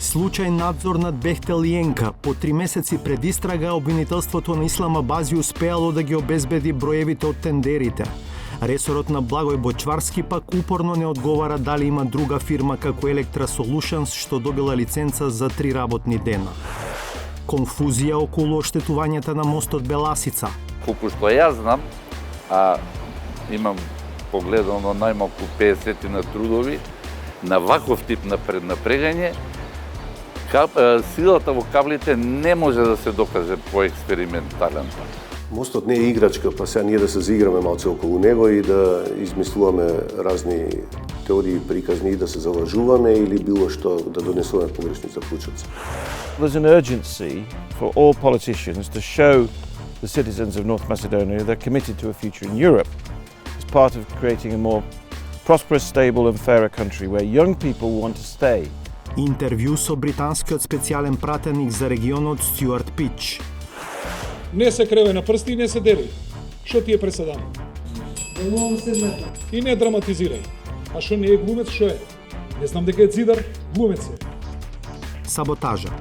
Случај надзор над Бехтел и Енка. По 3 месеци пред истрага, обвинителството на Ислама Бази успеало да ги обезбеди броевите од тендерите. Ресорот на Благој Бочварски пак упорно не одговара дали има друга фирма како Electra Solutions што добила лиценца за 3 работни дена. Конфузија околу оштетувањата на мостот Беласица. Колку што јас знам, а имам погледано најмалку 50 на трудови, на ваков тип на преднапрегање, силата во каблите не може да се докаже по експериментален пат. Мостот не е играчка, па сега ние да се заиграме малце околу него и да измислуваме разни теории приказни и да се залажуваме или било што да донесуваме погрешни заклучоци. There's an urgency for all politicians to show the citizens of North Macedonia they're committed to a future in Europe as part of creating a more prosperous, stable and fairer country where young people want to stay. Интервју со британскиот специјален пратеник за регионот Стюарт Пич. Не се креве на прсти и не се дели. Што ти е пресадано? Делувам седмета. И не драматизирај. А што не е глумец, што е? Не знам дека е ѕидар, глумец е. Саботажа.